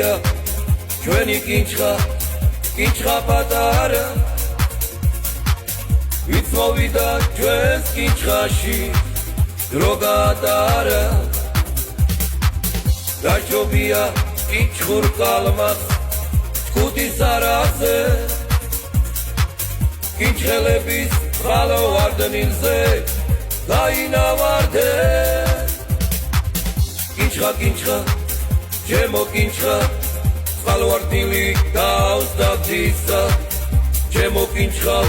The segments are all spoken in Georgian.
ჯობია ჩვენი კინჩხა პატარა ვინც მოვიდა ჩვენს კინჩხაში დრო გაატარა დაჯობია კინჩხურ კალმას ჯგუდის არახზე კინჩხელების ხალოვარდნილზე გაინავარდე კინჩხა ჩემო კინჩხა ხალოვარდნილი გავსდა ძისა ჩემო კინჩხავ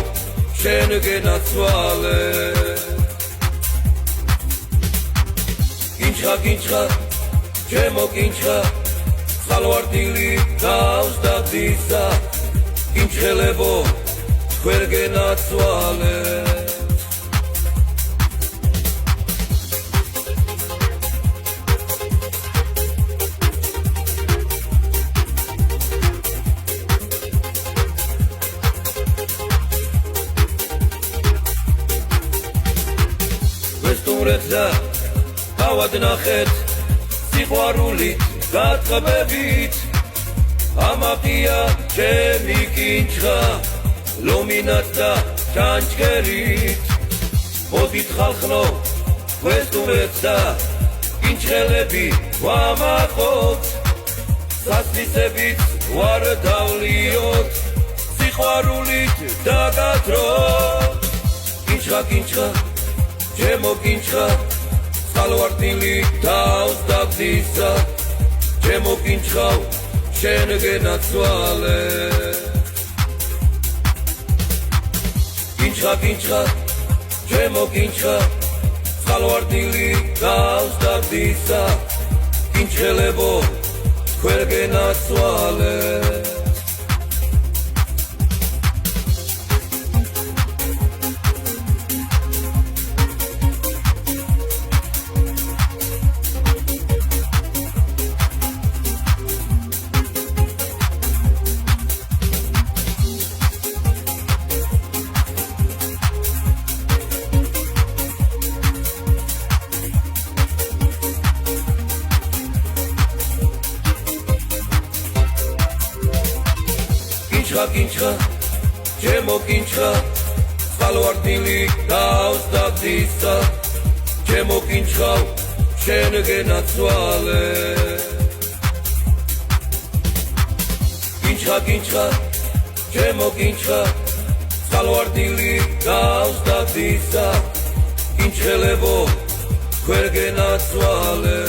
შენ გენაცვალე კინჩხა ჩემო კინჩხა ხალოვარდნილი გავსდა ძისა კინჩხელებო ვერ გენაცვალე ვესტუმრებსა ავადნახეთ სიყვარული გატყბებით ამაფია ჩემი კინჩხა ლომინად და ჩანჩქერით მოდით ხალხნო ვესტუმრებსა კინჩხელები ვამაყოთ სასმისებით ვარ დავლიოთ სიყვარულით დაგათროთ კინჩხა ჩემო კინჩხა ხალოვარდნილი დავსდა ძისა ჩემო კინჩხავ შენ გენაცვალე კინჩხა ჩემო კინჩხა ხალოვარდნილი გავსდა ძისა კინჩხელებო ვერ გენაცვალე კინჩხა ჩემო კინჩხა ხალოვარდნილი გავსდა ძისა ჩემო კინჩხავ შენ გენაცვალე კინჩხა ჩემო კინჩხა ხალოვარდნილი გავსდა ძისა კინჩხელებო ვერ გენაცვალე